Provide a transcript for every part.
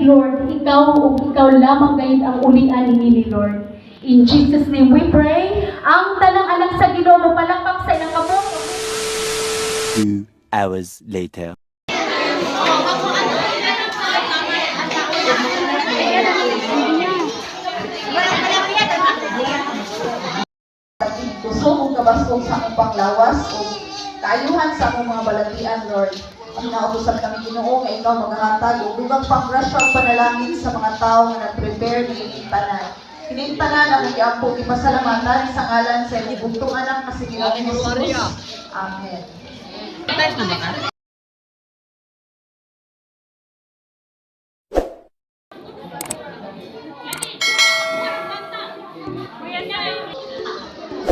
Lord, ikaw lamang gayud ang ulian ni Lord. In Jesus' name we pray. Ang tanang anak sa Ginoo mapalakpak sa ilang kamot. 2 hours later. Gusto kong kabaskog sa akong panglawas o kaayuhan sa akong mga balatian, Lord. Ang nautusan kami Ginoo nga ikaw maghahatag o dugang panggrasyang panalangin sa mga tao nga nag-prepare ng inintanan. Inintanan ang mag-iampo ipasalamatan sa ngalan sa iyong bugtong anak na si Ginoong Jesus. Amen.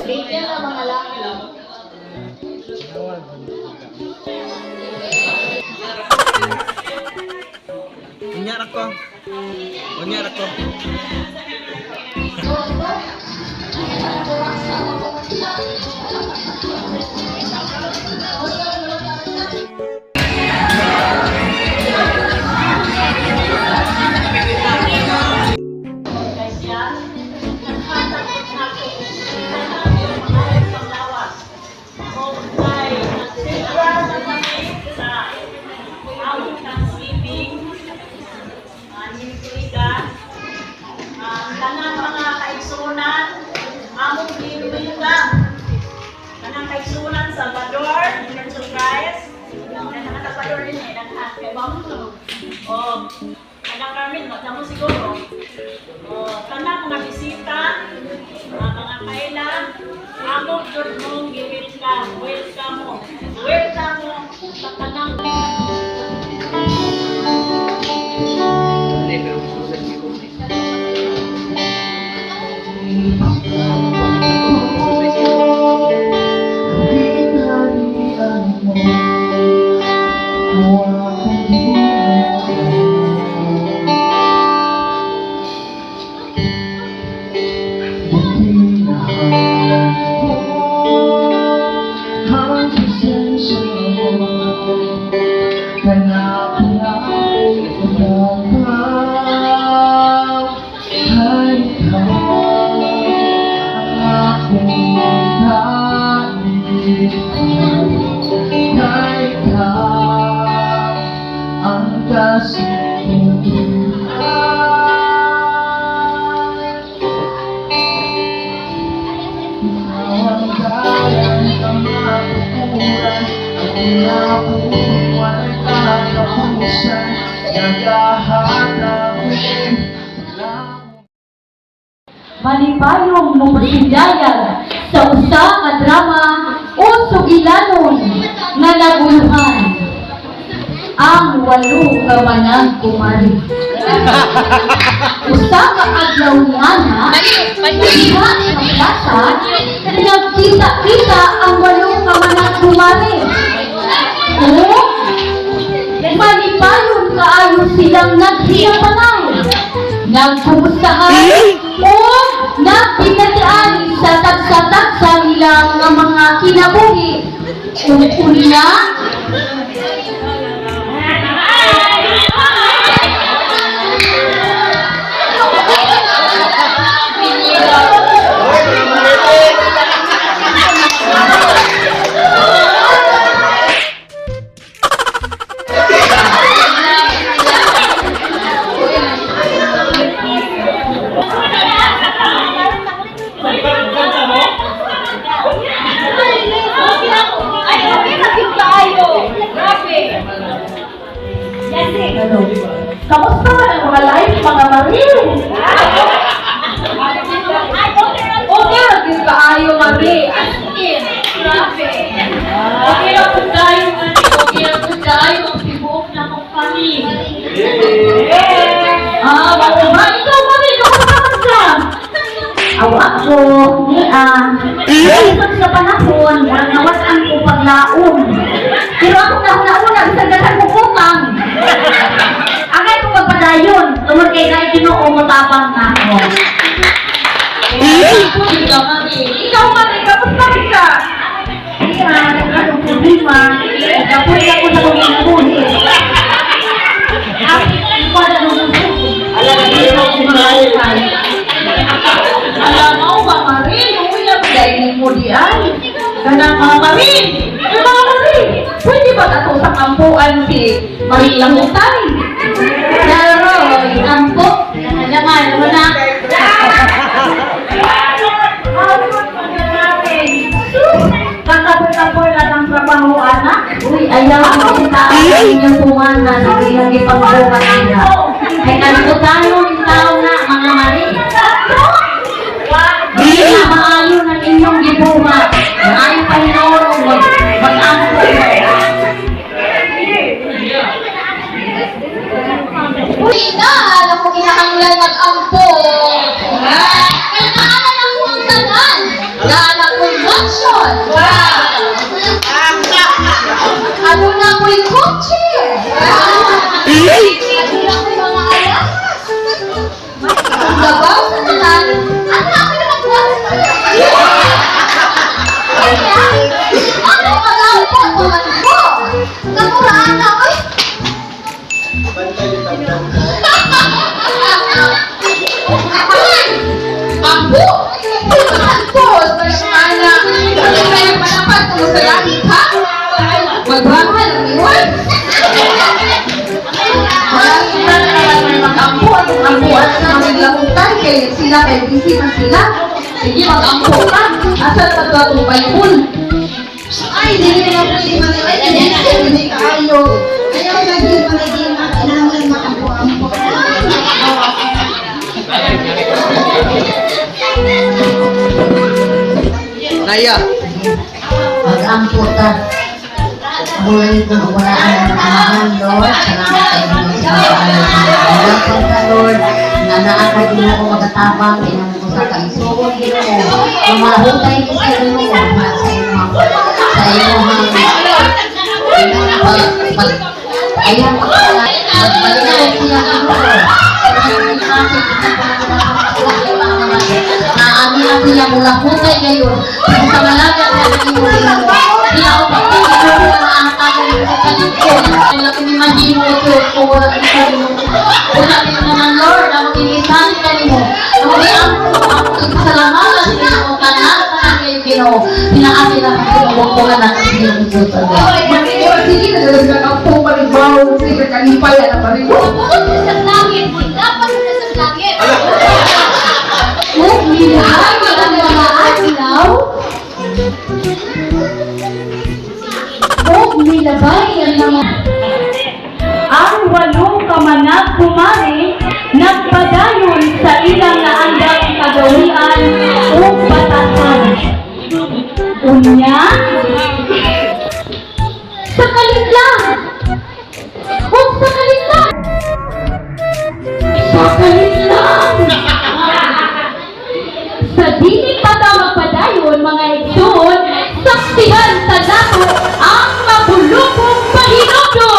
Bigyan ng mga langit. Unyar ako. Unyar ako. Kanang mga kaigsunan, among ginulitan. Kanang kaigsunan Salvador, Church of Christ. Kanang Salvador din eh, naghat kay Bamto. O, kanang Carmen, mo siguro. O, kanang mga bisita, mga kailan, among Lord mong welcome mo. Welcome mo sa kanang Malipayong mo pasidayag sa usa ka drama o sugilanon nga naguluhan ang 8 ka manang kumari. Usa ka adlaw nga diha sa plaza nagkita-kita ang 8 ka manang kumari. O malipayon kaayo silang naghiyapanay, nagkumustahan o nagpinatian sa tagsa-tagsa nilang mga kinabuhi. Una, kamusta man ang mga life, mga Marie? Okay, naging kaayo, Marie. As in, grabe. Okay lang po tayo, okay lang po tayo, ang tibok na kong kami. Bago ba? Ikaw ba rin? Awa ko, isang sa panahon, walang nawasan ko paglaom. Pero ako nauna-una, isang dasan ko kupang. Angay ko magpadayon, tungkol kay Ray Ginoo mo tapang na ako. Ikaw ba rin? Kamusta ka? Kaya, nagkatong problema, nagkapulit ako sa kong inabuhi. Ako wala nung gusto. Alam Alam mo, Mama Rin, umiyak dahil mo diyan. Ganang Mama Rin! Mama Rin! Pwede ba nato sa kampuan si Marie Lamutay? Pero, ampo, naman, wala. Kakapur-kapur lang ang trabaho, anak. Uy, ayaw ko yung tao sa inyong pumana na ilang ipagbukas nila. Ay kalimutan mo yung tao na, mga mari. Hindi na maayo ng inyong gibuha. Maayo pa hinoon mag-ampo. Uy na! Alam mo kinakanglan mag-ampo! Kailangan ako ang tanan! Naanak ko yung mansion! Ano na ko yung kotse? Ano na ko yung mga alas? Gabaw sa tanan! Ano ako yung magbukas? Kaya, ano mag-ampo? Tumanpo! Kamuraan na ko Ambo! Ambo! Sana! Ano kaya panapat mo sa langit, ha? Magbahal ang iwan! Maraming na naman mag-ambo at ambuan sa mga lamutan kaya sila kaya busy na sila. Sige, mag-ambo ka. Asal pa ito atong Bible? Ay, hindi na pwede mag-ambo. Hindi kayo. Ayaw lagi magiging kailangan mag-ambo-ambo. Naya. Mag-ampo ka. Muli kung uwalaan ng amahan, Lord. Salamat kayo ng sa pag-alap ka, Lord. Na naakad mo ko magatabang, inang ko sa kaisuon, Ginoo. Mamahutay ko sa Ginoo, sa iyong ayan ko pala, magbalikan siya na amin ang siya mula hutay ngayon. Sa malaga na naging mo sila o pagkakita mo na ang kagawin sa kalikod. Sila kinimahin mo ito kung wala ka rin mo. Wala rin naman, Lord, na mag-inisan ka rin mo. Ang salamatan sa iyo, kanan ka na kayo Ginoo. Pinaamin ang pinubukuhan natin sa iyo Diyos. Sige na dalag ang po palibaw. Sige kalipay na palibaw. Sa langit! Dapat sa langit! Oh, Ay, ang mga asilaw? oh, nilabay ang mga Ang walong kamanag kumari nagpadayon sa ilang naandang kagawian o batasan. Unya, sa kalitlang! O sa kalitlang! Sa kalitlang! Sa dili pa daw magpadayon mga igsoon, saksihan sa dato ang mabulukong pahinudo!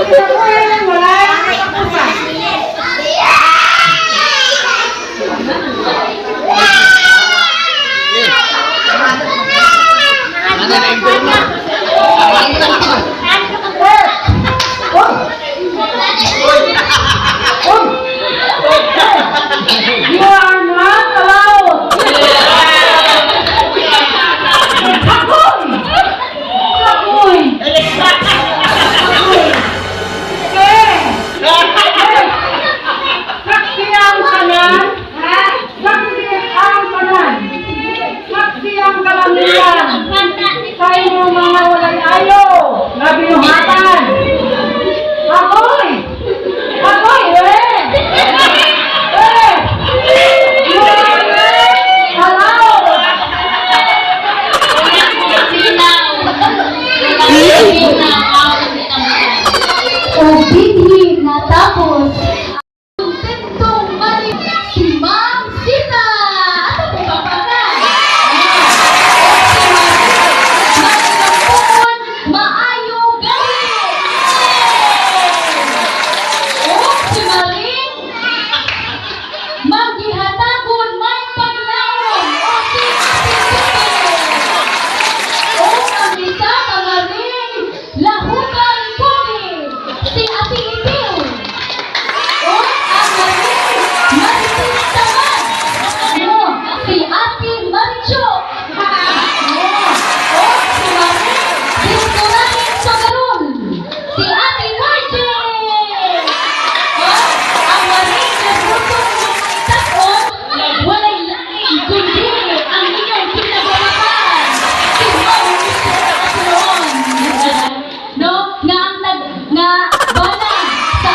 You are not allowed. Ako'y! Saksi ang kanan, saksi ang kanan, saksi ang kalangitan, sa inyong mga walang ayo, na binuhatan. Ako'y! Ako'y! You are not allowed. Obidhi natapos ang tentong mali si Ma'am Sita. Ano po ba ba? Maayo gawin. O si Maring manggihatagon may paglaon. O si Ate Sita. O ang isa ka Maring lahukan pogi. Si Ate Itil. O ang Maring maritis tamad. O si Ate Maricho. O si Maring disturahin sa garol. Si Ate Margie. O ang Maring nagutong ng itaon. Walay lain kundi ang inyong pinagawaan. Si Ma'am Michelle Atron. No, nga ang nga bala sa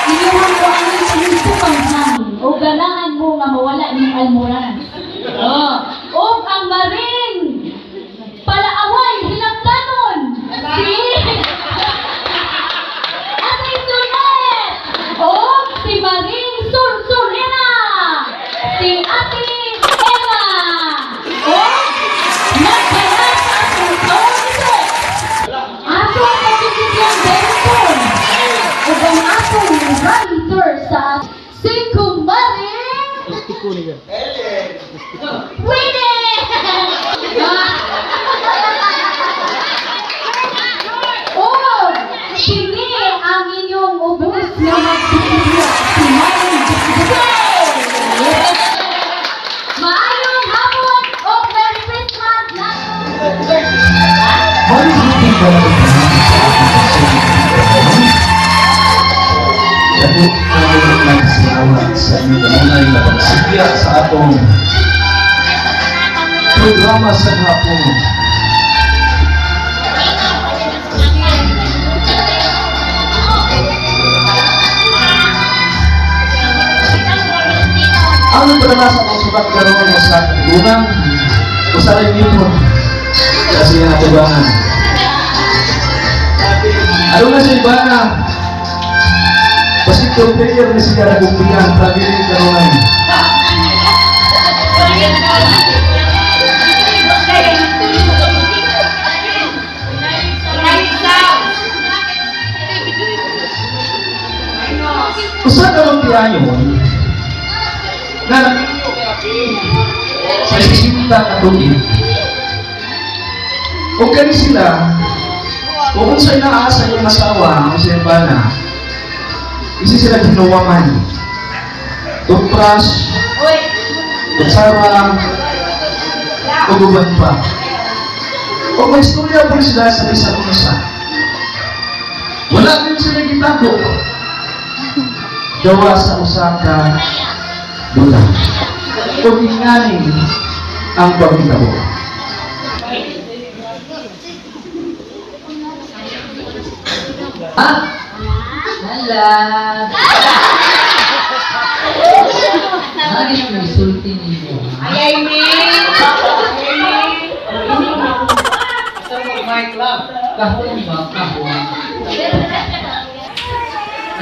inyuhan ko ang inyong panghan o ganahan mo nga mawala inyong almoran. O ang Maring palaaway hilangtanon si Ate Sunet. O si Maring Sulsulina. Si Ate Emma. O nagbalat sa atong kaunse. Ato ang pagkikitlang Benson. O ang atong writer sa si Kumaring Winnie! O kini ang inyong ubos na magsisilya si Maring Jose. Maayong hapon o Merry Christmas na! Dako ang nagsalamat sa inyo kanunay na pagsigya sa atong programa sa hapon. Ang pagkakasa ng sukat karoon mo sa unang usaray niyo kasi yan natubangan. Ano na siya iba na Pasito player na siya nagumpiyan, tragedy karoon. Usa ka lumpiyan yun, na sa sisinta katulid, o kani sila, kung sa'y naasa yung asawa, ang siya na, isi sila ginawaman. Tupras, tutsara, uguban pa. O may istorya po sila sa isa't isa. Wala din sila gitako. Gawa sa usaka bulan. O ingani ang pagkitabo. Hala! Lagi may sulti niyo. Ayay, Min! Kahon ba? Kahon.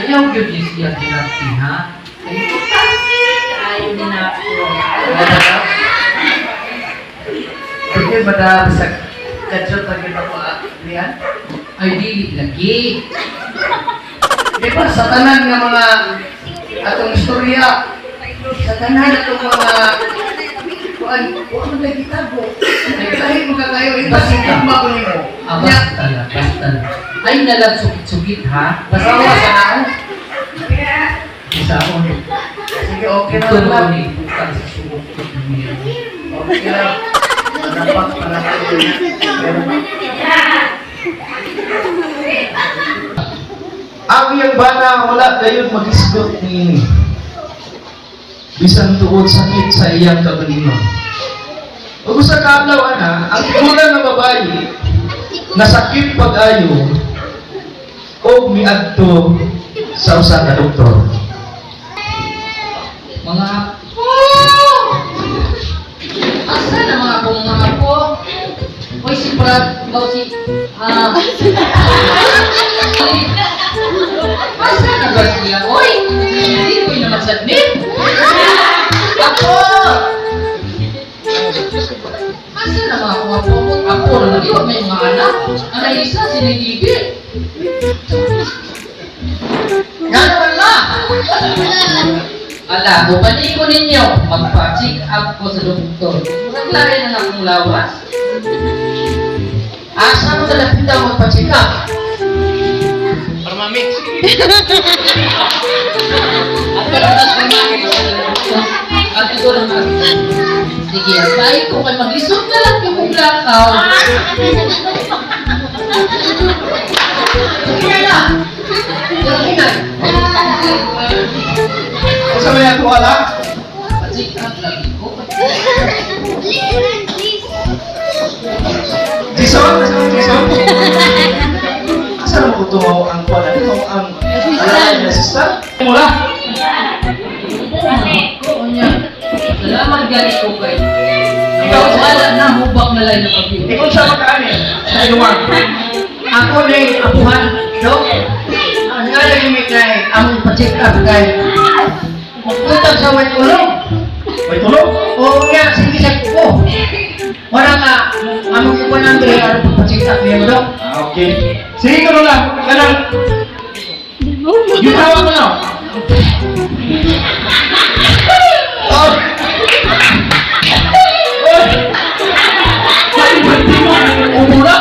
Ayaw yun yung siya tinapi, ha? Ayaw din ako. Sige, madami sa katsot na kita po niyan. Ay, dili lagi. Di ba sa tanan ng mga atong istorya, sa tanan atong mga kuan na gitago. Kahit mo kayo ito sikap ba ko nimo. Basta na, basta na. Ay nalang sukit-sukit ha. Basawa sa nao. Isa ako ni. Sige, okay na Ito lang. mo ni bukan sa sukit niya. Okay lang. Dapat para kayo ang iyang bana wala dayon magisgot ni bisan tuod sakit sa iyang kagalingon. Ug sa kadlaw ana, ang kulang nga babayi nasakit pag-ayo o miadto sa usa ka doktor. Mga asa na mga akong mga po? Oy, si Brad, si asa na ba siya? Oy, hindi ko naman sadmin. Ako! Asa na mga akong ako? Ako na naliwag may mga anak. Ang isa, sinigigil. Gano'n na! Ala, bupati ko ninyo, magpa-check up ko sa doktor. Naglari na akong lawas. Asa mo sa lapita magpa-check up? Para mamix. Ako lang tas pamangin sa doktor. At ito lang ako. Sige, baik ko kay maglisod na lang yung mong lakaw. Sige na! Sige na! Sa may ato ala, Pa-check up lagi ko. Jason, asa na mo tumaw ang kuan ano ang alaala na sister? Mula. Oo niya. Salamat gani ko kay. Ikaw wala na hubak na lang na pag-ibig. Ikaw siya magkaanin sa iluwag. Ako na yung apuhan, Dok. Ang nga lang yung may kay, among pa-check up kay. Magpunta sa may tulong. May tulog? Oo nga, sige sa ko. Wala nga, among ko ng Andre, ano pa-check up niya mo, Dok? Okay. Sige ka lang, kanang. Yung hawak mo na. Oh! Oh! Ay, hindi mo, umula.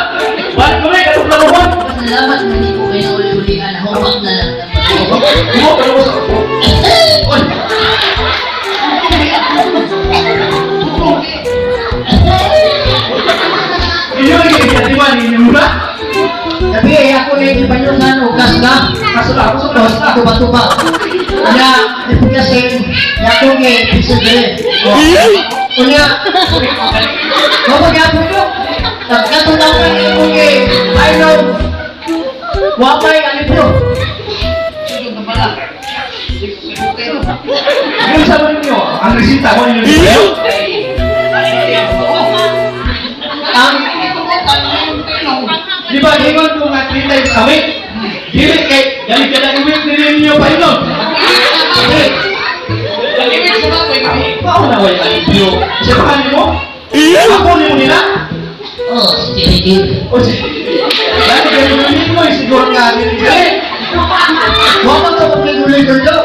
Bakit kami, kanong laruan? Salamat na hindi ko kayo uli-ulian. Hawak na lang. Mo, kanong sa ako. Oy! Iyo, ikatiman, inimula. Tapi ako na yung ibanyo sa ano, gas na. Kasula, ako sa Tapos tuba-tuba. Kaya, ipugasin, ako nga, pisagin. Kunya, kapag ako nyo, nagkatunaw ka niyo ko nga, I know, wapay, alipro. Yung sabi niyo, ang resita ko ninyo. Ang, Di ba, hingon ko nga 3 times a week? Dili kay, galing ka na i-week ninyo pa yun. Pao na way alipyo. Siya pa kanino? Ako ni mo nila? Oh, sige. O si... Dahil ganun mo, siguro nga din siya. wapag ka pagkiguloy ko nyo.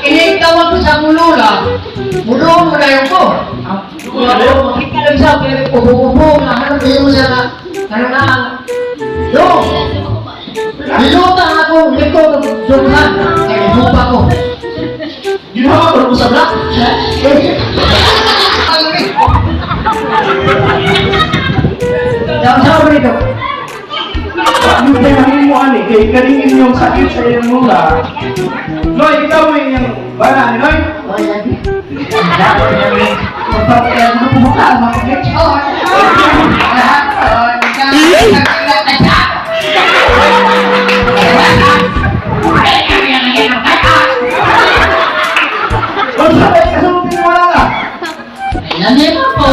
Inig tawag ko sa mulula. Mulong mo na yung ko. Makita lang siya, kaya ubo-ubo, nahanap kayo mo siya na, ano na, yung, niluta ako, ito, dughan, kaya bupa ko. Ginawa ko sa black. Daw sa rito. Yung kailangan mo ani, kay kaningin yung sakit sa iyong mula. Noy, ikaw mo yung bala ni Noy. Wala di. Dapat namin, magpapakaya mo pumunta, makikitsyon. Ang sakit, kasunod wala ka. Ay, namin po.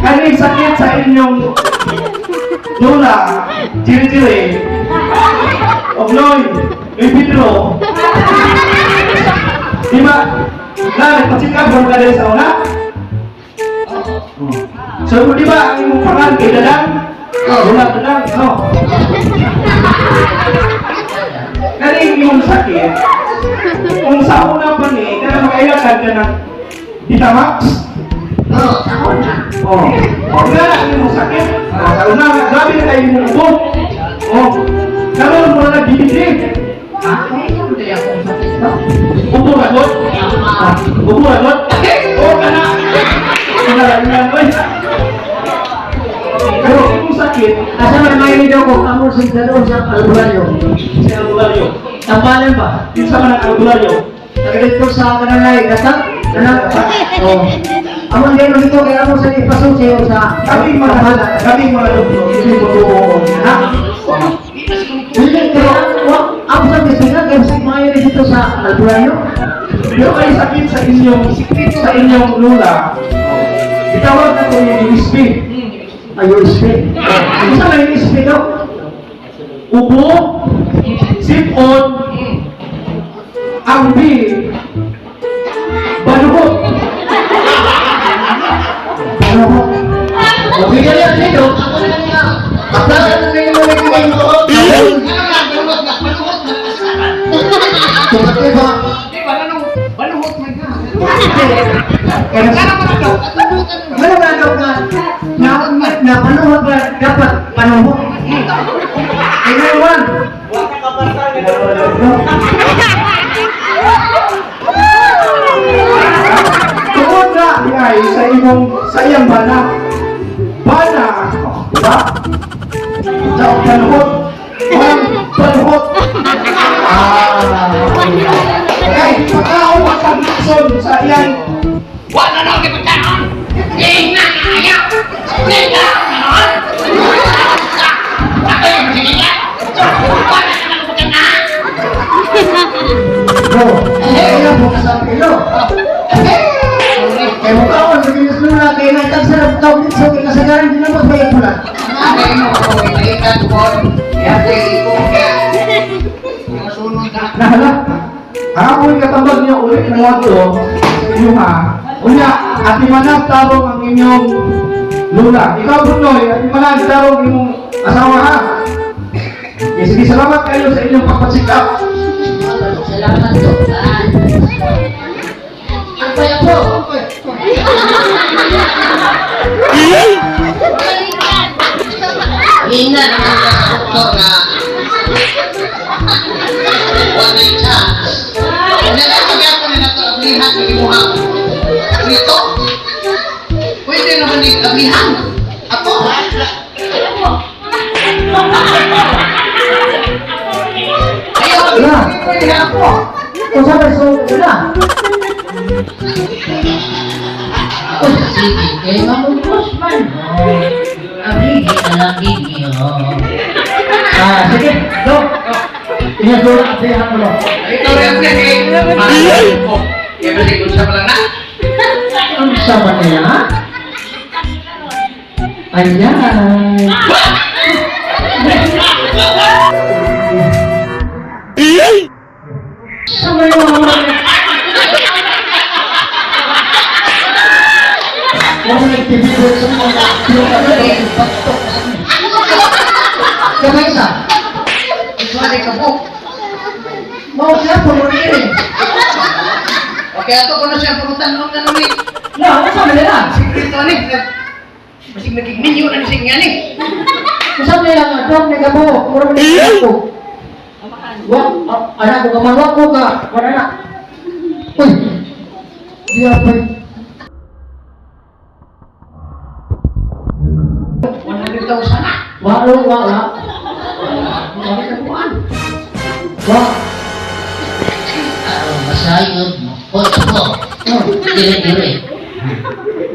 Kaning sakit sa inyong lula, jiri-jiri. O Noy, may Pedro. Di ba? Na, nagpa-check up mo ka din sa una? So, di ba, ang imong pangalan kay Dadang? Wala Dadang, no? Kani imong sakit, kung sa una pa ni, kaya makailakan ka ng Vitamax? Oh, nga na ang imong sakit. Sa una, grabe na kayo imong ubo. Oh, karoon mo na nag-DVD. Ubo ragot? Ubo ragot? Oo ka na. Kanalangan, oy. Pero kung sakit, Asa may mahilig ako, kamo sa doon sa albularyo. sa albularyo. Tampalan ba? Yung sa mga albularyo. Nagdito sa kananay, datang? Anak? Oo. Amon din mo dito, kaya mo sa ipasok sa'yo sa Kaming mga doktor, hindi mo doon. Ha? Hindi, kaya ako sa bisita, kaya sa mga dito sa albularyo. Pero kayo sakit sa inyong lula, itawag na ko yung USP. Ayun, spin. Isa na yung spin, no? Ubo, sipon, ambi, baluhot. Ano ko? Okay na yan dito. Ako na nga. Pagkakas na yung mga kumain ko. Tumatay ba? Ano ba daw na panuhot ba dapat panuhot? Inuwan. Tungkol na ay sa iyang bana, diba? Sa baluhot, baluhot. Okay, pagkaon magpaglason sa iyang Wala na ako ipagkaon! Hindi na ayaw! Hindi na ayaw! Ako yung masinigyan! Wala na ako ipagkaon! Bro, kaya mo ka sa pilo. Kaya mo ka ako, sabihin sa lula, kaya may tagsarap ka ulit sa kasagaran, din naman may pulan. nahala. Ako'y katambag niya ulit ng wato, inyuha. Unya, ati manag tarong ang inyong lula. Ikaw, Brunoy, ati manag tarong inyong asawa, ha? Sige, salamat kayo sa inyong pagpatsikap. Salamat po. Ang kaya po. Ingat ang mga doktor na wala yung chance. Hindi na ako na nakablihan ng imuhang. Dito, pwede naman yung kablihan. Ako, ayaw, pwede ako. Kung sa beso, wala. Sige, kay mamubos man. Abigi na lang gigi. Sige, Dok. Inasura ka siya mo, Dok. Ikaw rin yan eh. Mahal ko. Kaya ba siguro siya pala na? Ang sama niya, ha? Ayan. Sama yung mga Huwag mo nagtibigil sa mga patok. Kaya isa, Isuali ka po. mau siya po mo rin. Okay, ato ko na siya purutan nung ganun eh. No, ano sa nila? Ito ni. Masig nagigminyo na ni Singyan eh. Kusap nila nga, Dok, nagabo, mura mo nila ako. Wag, anak ko kamawag ko ka, wala na. Uy, di ako. 100,000 na. Wala, wala. Wala ka buwan. Wag. Masayod mo. Dire-dire.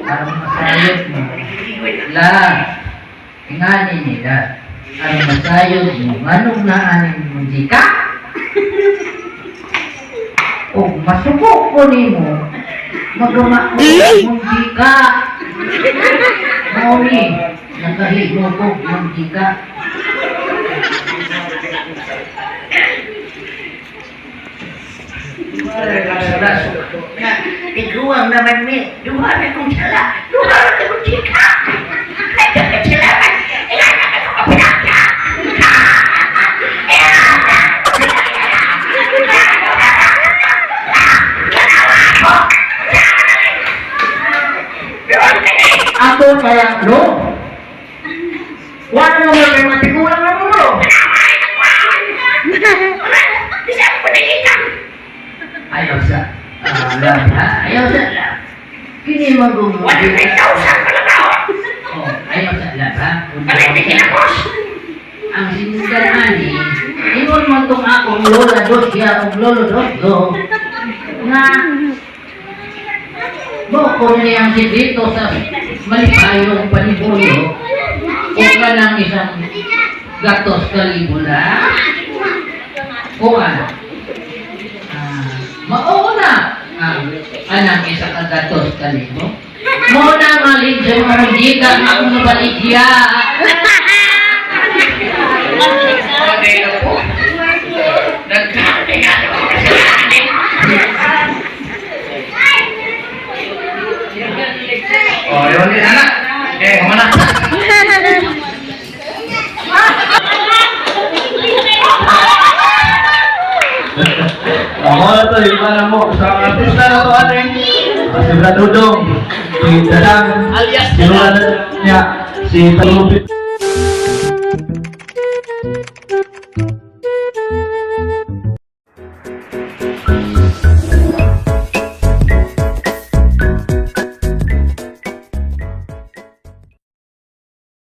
Ang masayod mo. Lang. Ingani nila. Ang masayod mo. Anong naanin mo di ka? O masubok ko ni mo. Magama mo di ka. Mami. Nakahigo ko di ka. Wala ka tiguang naman ni. Duha na kong sala. Duha na kong chika. Nagkakasalamat. Ilan na ka kapinaka. Ako kaya, no? Wala mo may matigulang na mo, no? Ayaw sa lang ha? Ayaw sa lang. Kini mag-umuwi. Wala may tausan ka lang ako. Oh, ayaw sa lang ha? Ang sinugaraan ingon mo itong akong lola dosya o lolo dosyo na boko niyang si dito sa malipayong panibulyo o ka ng isang gatos kalibula o ano mauna ang anak isang gatos kalibo muna malig sa mga jika ang mabaligya Oh, yun din anak. Okay, mana? Ako na to, iba na mo. Sa artista na to ating. Si Brad Udong, si Dadang, si Lula niya, si Talupit.